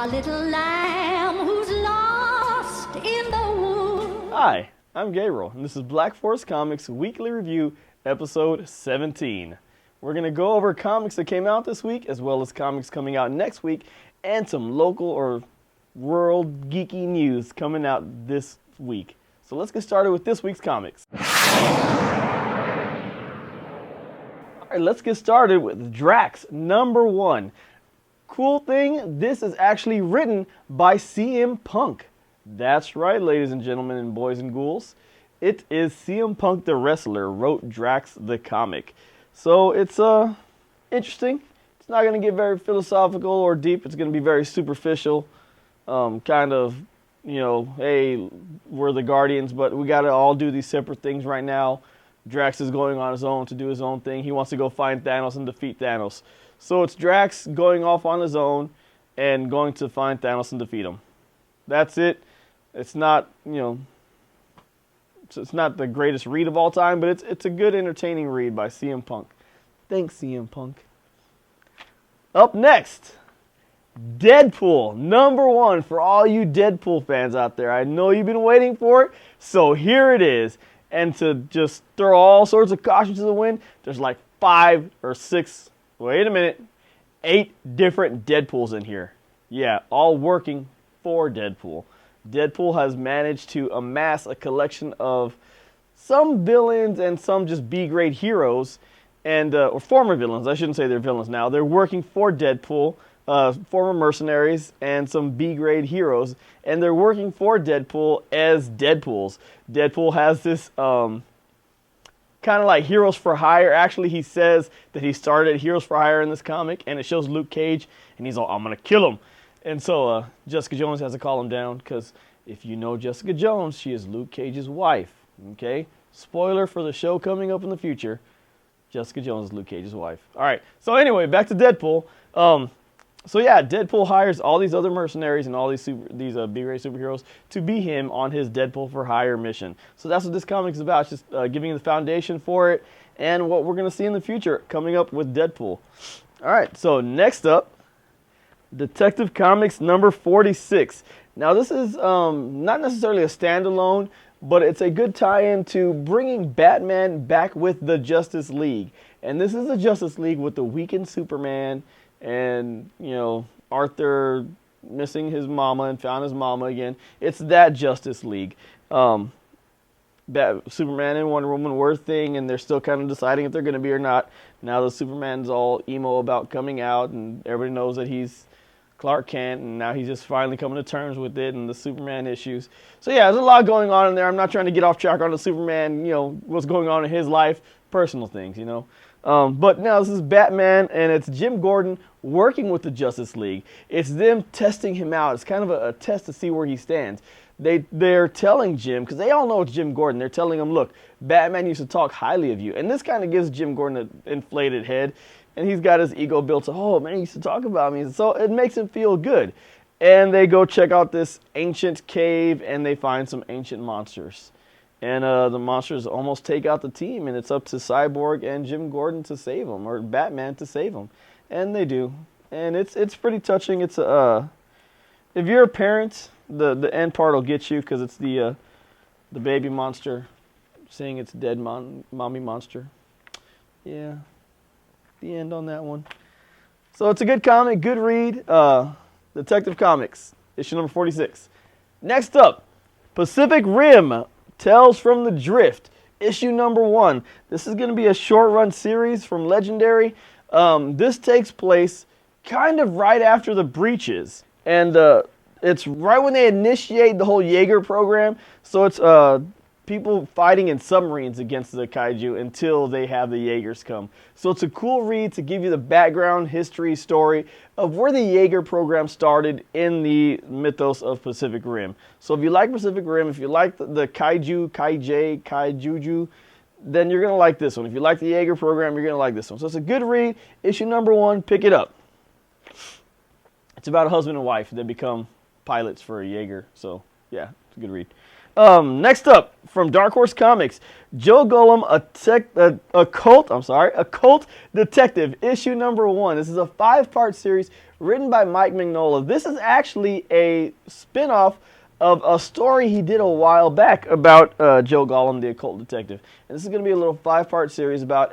a little lamb who's lost in the wood. Hi, I'm Gabriel, and this is Black Forest Comics Weekly Review, Episode 17. We're going to go over comics that came out this week, as well as comics coming out next week, and some local or world geeky news coming out this week. So let's get started with this week's comics. Alright, let's get started with Drax, #1. Cool thing, this is actually written by CM Punk. That's right, ladies and gentlemen and boys and ghouls. It is CM Punk the wrestler wrote Drax the comic. So it's interesting. It's not going to get very philosophical or deep. It's going to be very superficial. Kind of, you know, hey, we're the Guardians, but we got to all do these separate things right now. Drax is going on his own to do his own thing. He wants to go find Thanos and defeat Thanos. So it's Drax going off on his own and going to find Thanos and defeat him. That's it. It's not, you know, it's not the greatest read of all time, but it's a good, entertaining read by CM Punk. Thanks, CM Punk. Up next, Deadpool, #1 for all you Deadpool fans out there. I know you've been waiting for it, so here it is. And to just throw all sorts of caution to the wind, there's like 5 or 6, wait a minute, 8 different Deadpools in here. Yeah, all working for Deadpool. Deadpool has managed to amass a collection of some villains and some just B-grade heroes, and or former villains. I shouldn't say they're villains now. They're working for Deadpool. Former mercenaries and some B-grade heroes, and they're working for Deadpool as Deadpools. Deadpool has this kind of like Heroes for Hire. Actually, he says that he started Heroes for Hire in this comic, and it shows Luke Cage, and he's all, I'm going to kill him. And so Jessica Jones has to call him down, because if you know Jessica Jones, she is Luke Cage's wife. Okay? Spoiler for the show coming up in the future. Jessica Jones is Luke Cage's wife. All right. So anyway, back to Deadpool. So yeah, Deadpool hires all these other mercenaries and all these B-grade superheroes to be him on his Deadpool for Hire mission. So that's what this comic is about, just giving you the foundation for it and what we're going to see in the future coming up with Deadpool. All right, so next up, Detective Comics #46. Now this is not necessarily a standalone, but it's a good tie-in to bringing Batman back with the Justice League. And this is the Justice League with the weakened Superman, and, you know, Arthur missing his mama and found his mama again. It's that Justice League. Superman and Wonder Woman were a thing, and they're still kind of deciding if they're going to be or not. Now the Superman's all emo about coming out, and everybody knows that he's Clark Kent, and now he's just finally coming to terms with it and the Superman issues. So yeah, there's a lot going on in there. I'm not trying to get off track on the Superman, you know, what's going on in his life, personal things, you know. But now this is Batman, and it's Jim Gordon working with the Justice League. It's them testing him out. It's kind of a test to see where he stands. They're telling Jim, because they all know it's Jim Gordon, they're telling him, look, Batman used to talk highly of you. And this kind of gives Jim Gordon an inflated head, and he's got his ego built to, oh, man, he used to talk about me. So it makes him feel good. And they go check out this ancient cave, and they find some ancient monsters. And the monsters almost take out the team, and it's up to Cyborg and Jim Gordon to save them, or Batman to save them, and they do. And it's pretty touching. It's if you're a parent, the end part will get you, because it's the baby monster seeing its dead mommy monster. Yeah, the end on that one. So it's a good comic, good read. Detective Comics, issue #46. Next up, Pacific Rim. Tales from the Drift, issue #1. This is going to be a short-run series from Legendary. This takes place kind of right after the Breaches, and it's right when they initiate the whole Jaeger program. So it's people fighting in submarines against the kaiju until they have the Jaegers come. So it's a cool read to give you the background, history, story of where the Jaeger program started in the mythos of Pacific Rim. So if you like Pacific Rim, if you like the kaijuju, then you're going to like this one. If you like the Jaeger program, you're going to like this one. So it's a good read. Issue #1, pick it up. It's about a husband and wife that become pilots for a Jaeger. So yeah, it's a good read. Next up, from Dark Horse Comics, Joe Golem, a cult detective, issue number 1. This is a 5-part series written by Mike Mignola. This is actually a spin-off of a story he did a while back about Joe Golem, the occult detective. And this is going to be a little 5-part series about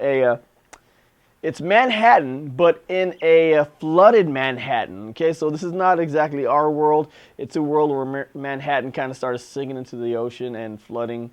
it's Manhattan, but in a flooded Manhattan. Okay, so this is not exactly our world. It's a world where Manhattan kind of started sinking into the ocean and flooding.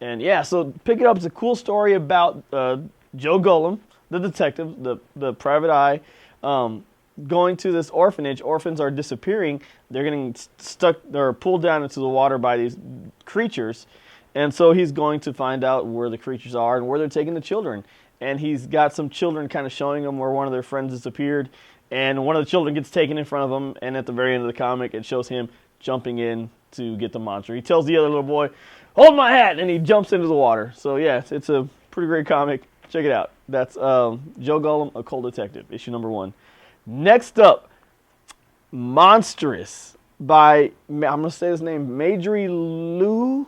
And yeah, so pick it up. It's a cool story about Joe Golem, the detective, the private eye, going to this orphanage. Orphans are disappearing. They're getting stuck or pulled down into the water by these creatures. And so he's going to find out where the creatures are and where they're taking the children. And he's got some children kind of showing him where one of their friends disappeared. And one of the children gets taken in front of him. And at the very end of the comic, it shows him jumping in to get the monster. He tells the other little boy, "Hold my hat!" And he jumps into the water. So yeah, it's a pretty great comic. Check it out. That's Joe Golem, Occult Detective, issue number 1. Next up, Monstrous by, I'm going to say his name, Majorie Liu.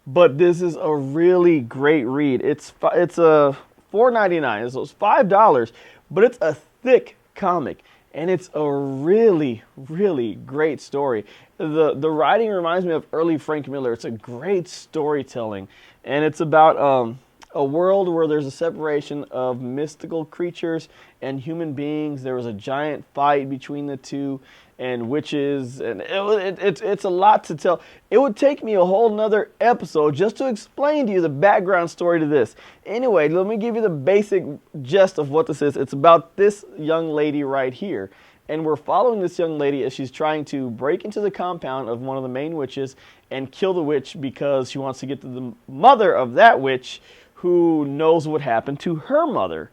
But this is a really great read. It's a $4.99, so it's $5, but it's a thick comic, and it's a really, really great story. The writing reminds me of early Frank Miller. It's a great storytelling, and it's about a world where there's a separation of mystical creatures and human beings. There was a giant fight between the two, and witches, and it's a lot to tell. It would take me a whole nother episode just to explain to you the background story to this. Anyway, let me give you the basic gist of what this is. It's about this young lady right here, and we're following this young lady as she's trying to break into the compound of one of the main witches and kill the witch because she wants to get to the mother of that witch who knows what happened to her mother.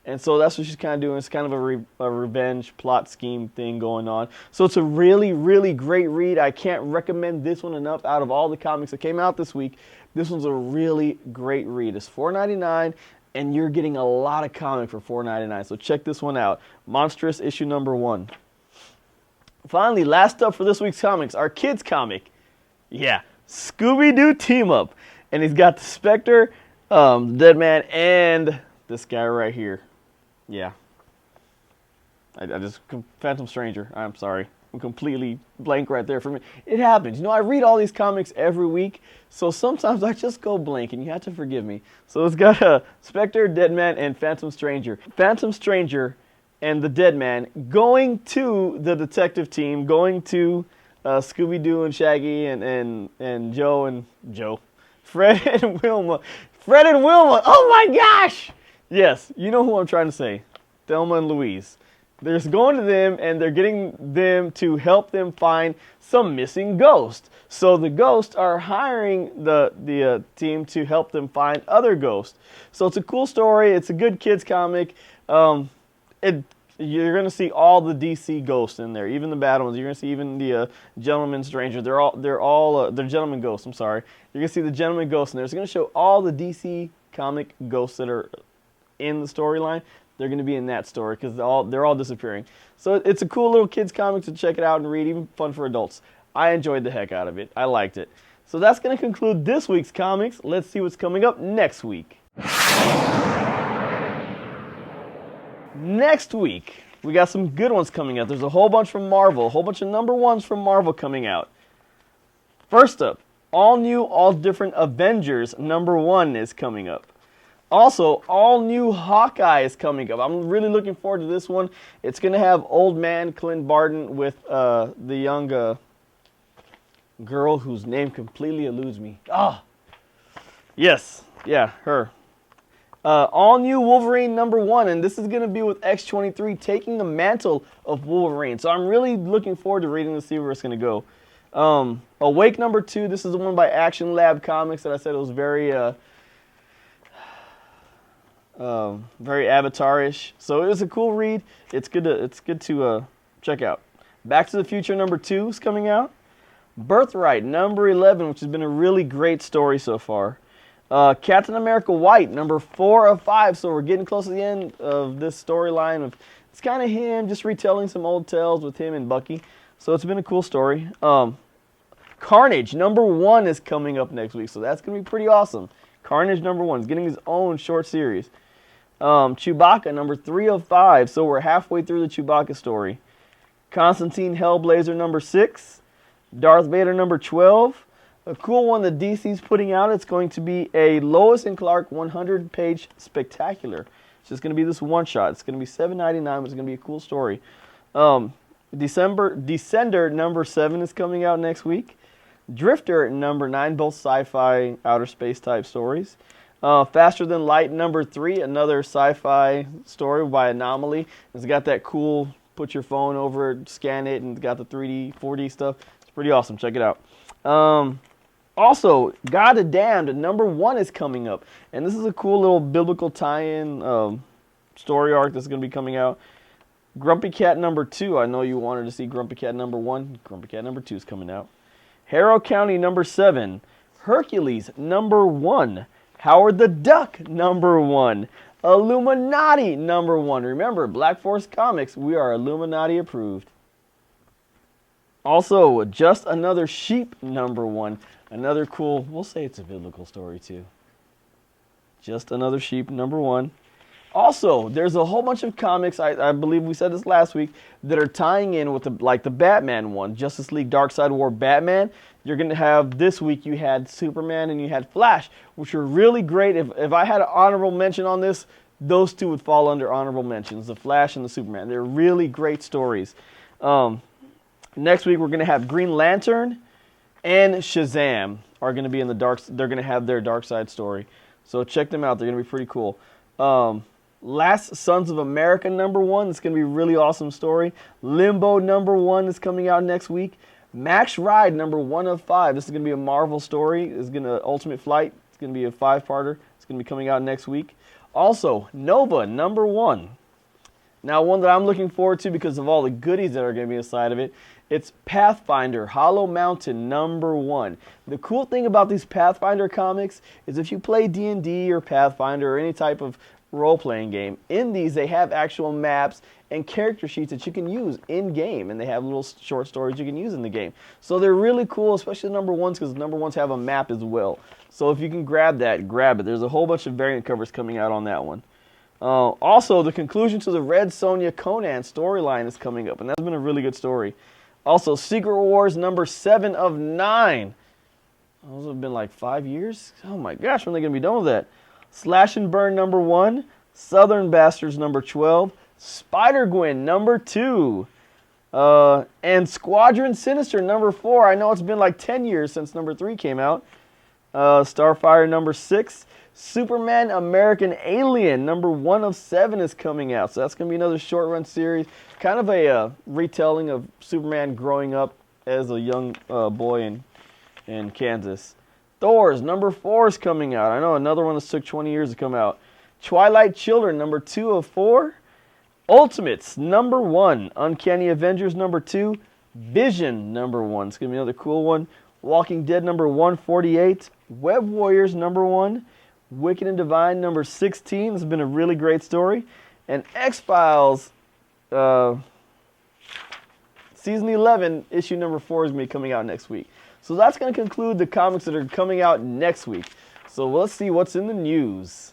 And so that's what she's kind of doing. It's kind of a revenge plot scheme thing going on. So it's a really, really great read. I can't recommend this one enough. Out of all the comics that came out this week, this one's a really great read. It's $4.99, and you're getting a lot of comic for $4.99. So check this one out. Monstrous, issue number 1. Finally, last up for this week's comics, our kids comic. Yeah, Scooby-Doo Team Up. And he's got the Spectre, Dead Man, and this guy right here. Yeah. I just, Phantom Stranger. I'm sorry. I'm completely blank right there for me. It happens. You know, I read all these comics every week, so sometimes I just go blank, and you have to forgive me. So it's got a Spectre, Dead Man, and Phantom Stranger. Phantom Stranger and the Dead Man going to the detective team, going to Scooby-Doo and Shaggy and Joe. Fred and Wilma. Fred and Wilma. Oh my gosh! Yes, you know who I'm trying to say. Thelma and Louise. They're going to them, and they're getting them to help them find some missing ghosts. So the ghosts are hiring the team to help them find other ghosts. So it's a cool story. It's a good kids comic. You're going to see all the DC ghosts in there, even the bad ones. You're going to see even the Gentleman Stranger. They're Gentleman Ghosts. I'm sorry. You're going to see the Gentleman Ghosts in there. It's going to show all the DC comic ghosts that are in the storyline. They're going to be in that story because they're all disappearing. So it's a cool little kids comic to check it out and read, even fun for adults. I enjoyed the heck out of it. I liked it. So that's going to conclude this week's comics. Let's see what's coming up next week. Next week, we got some good ones coming out. There's a whole bunch from Marvel, a whole bunch of number 1s from Marvel coming out. First up, all new, all different Avengers number 1 is coming up. Also, all new Hawkeye is coming up. I'm really looking forward to this one. It's going to have old man Clint Barton with the young girl whose name completely eludes me. Yes, yeah, her. All new Wolverine number 1, and this is going to be with X-23 taking the mantle of Wolverine. So I'm really looking forward to reading to see where it's going to go. Awake number 2, this is the one by Action Lab Comics that I said it was very Avatar-ish. So it was a cool read. It's good to check out. Back to the Future number 2 is coming out. Birthright number 11, which has been a really great story so far. Captain America White number 4 of 5. So we're getting close to the end of this storyline. It's kind of him just retelling some old tales with him and Bucky. So it's been a cool story. Carnage #1 is coming up next week, so that's going to be pretty awesome. Carnage #1 is getting his own short series. Chewbacca #3 of 5, so we're halfway through the Chewbacca story. Constantine Hellblazer #6. Darth Vader #12. A cool one that DC's putting out, it's going to be a Lois and Clark 100-page spectacular. It's just going to be this one shot. It's going to be $7.99, but it's going to be a cool story. Descender #7 is coming out next week. Drifter #9, both sci-fi, outer space type stories. Faster Than Light #3, another sci-fi story by Anomaly. It's got that cool, put your phone over it, scan it, and got the 3D, 4D stuff. It's pretty awesome. Check it out. Also, God of Damned #1 is coming up. And this is a cool little biblical tie-in story arc that's going to be coming out. Grumpy Cat #2. I know you wanted to see Grumpy Cat #1. Grumpy Cat #2 is coming out. Harrow County #7. Hercules #1. Howard the Duck #1. Illuminati #1. Remember, Black Force Comics, we are Illuminati approved. Also, Just Another Sheep #1. Another cool, we'll say it's a biblical story too. Just Another Sheep #1. Also, there's a whole bunch of comics, I believe we said this last week, that are tying in with the Batman one, Justice League Darkseid War Batman. You're going to have, this week you had Superman and you had Flash, which are really great. If I had an honorable mention on this, those two would fall under honorable mentions, the Flash and the Superman. They're really great stories. Next week we're going to have Green Lantern and Shazam are going to be in the they're going to have their Darkseid story. So check them out. They're going to be pretty cool. Last Sons of America #1. It's going to be a really awesome story. Limbo #1 is coming out next week. Max Ride #1 of 5. This is going to be a Marvel story. It's going to Ultimate Flight. It's going to be a 5-parter. It's going to be coming out next week. Also, Nova #1. Now, one that I'm looking forward to because of all the goodies that are going to be inside of it, it's Pathfinder Hollow Mountain #1. The cool thing about these Pathfinder comics is if you play D&D or Pathfinder or any type of role-playing game, in these they have actual maps and character sheets that you can use in-game, and they have little short stories you can use in the game. So they're really cool, especially the #1s, because the #1s have a map as well. So if you can grab that, grab it. There's a whole bunch of variant covers coming out on that one. Also, the conclusion to the Red Sonja Conan storyline is coming up, and that's been a really good story. Also, Secret Wars #7 of 9. Those have been like 5 years? Oh my gosh, when are they going to be done with that? Slash and Burn #1. Southern Bastards #12. Spider-Gwen #2. And Squadron Sinister #4. I know it's been like 10 years since #3 came out. Starfire #6. Superman American Alien #1 of 7 is coming out. So that's going to be another short run series. Kind of a retelling of Superman growing up as a young boy in Kansas. Thor's #4 is coming out. I know another one that took 20 years to come out. Twilight Children #2 of 4. Ultimates #1. Uncanny Avengers #2. Vision #1. It's going to be another cool one. Walking Dead #148. Web Warriors #1. Wicked and Divine #16. This has been a really great story. And X-Files Season 11, issue #4 is going to be coming out next week. So that's going to conclude the comics that are coming out next week. So let's see what's in the news.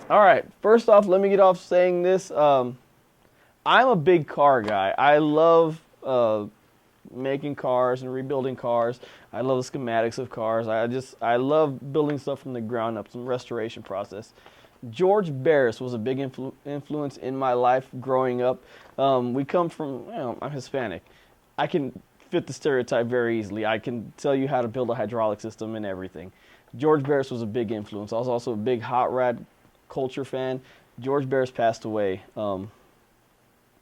All right, first off, let me get off saying this. I'm a big car guy. I love making cars and rebuilding cars. I love the schematics of cars. I love building stuff from the ground up, some restoration process. George Barris was a big influence in my life growing up. We come from, I'm Hispanic. I can fit the stereotype very easily. I can tell you how to build a hydraulic system and everything. George Barris was a big influence. I was also a big hot rod culture fan. George Barris passed away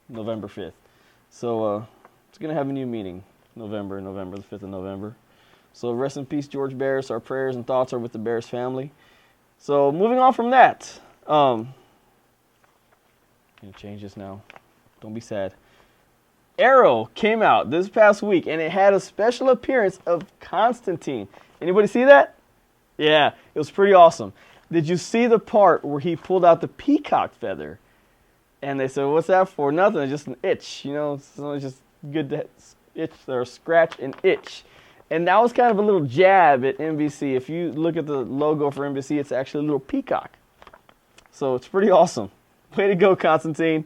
November 5th. So it's going to have a new meaning, November, the 5th of November. So rest in peace, George Barris. Our prayers and thoughts are with the Barris family. So moving on from that, can you change this now? Don't be sad. Arrow came out this past week, and it had a special appearance of Constantine. Anybody see that? Yeah, it was pretty awesome. Did you see the part where he pulled out the peacock feather? And they said, what's that for? Nothing, it's just an itch, so it's just good to itch or scratch and itch. And that was kind of a little jab at NBC. If you look at the logo for NBC, it's actually a little peacock. So it's pretty awesome. Way to go, Constantine.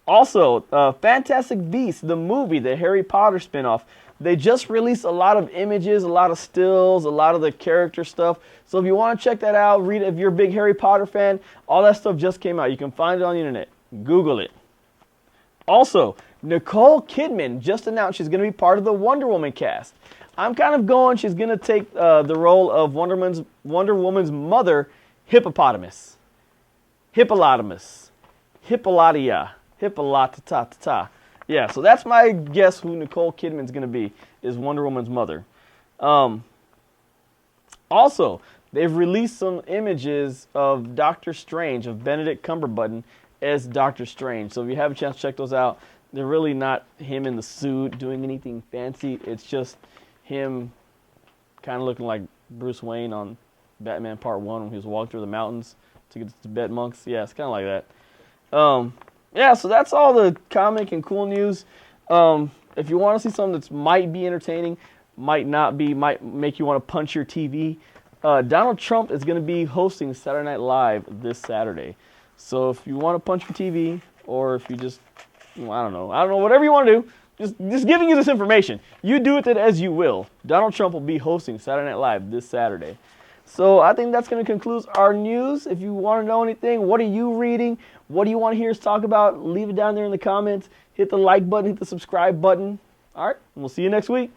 Also, Fantastic Beasts, the movie, the Harry Potter spinoff. They just released a lot of images, a lot of stills, a lot of the character stuff. So if you want to check that out, read it. If you're a big Harry Potter fan, all that stuff just came out. You can find it on the internet. Google it. Also, Nicole Kidman just announced she's going to be part of the Wonder Woman cast. I'm kind of going, she's going to take the role of Wonder Woman's mother, Hippopotamus. Hippolatia. Yeah, so that's my guess who Nicole Kidman's going to be, is Wonder Woman's mother. Also, they've released some images of Doctor Strange, of Benedict Cumberbatch as Doctor Strange. So if you have a chance to check those out, they're really not him in the suit doing anything fancy. It's just him kind of looking like Bruce Wayne on Batman Part 1 when he was walking through the mountains to get to Tibet monks. Yeah, it's kind of like that. Yeah, so that's all the comic and cool news. If you want to see something that might be entertaining, might not be, might make you want to punch your TV, Donald Trump is going to be hosting Saturday Night Live this Saturday. So if you want to punch your TV, or if you just, well, I don't know, whatever you want to do, just giving you this information. You do with it as you will. Donald Trump will be hosting Saturday Night Live this Saturday. So I think that's going to conclude our news. If you want to know anything, what are you reading? What do you want to hear us talk about? Leave it down there in the comments. Hit the like button, hit the subscribe button. All right, and we'll see you next week.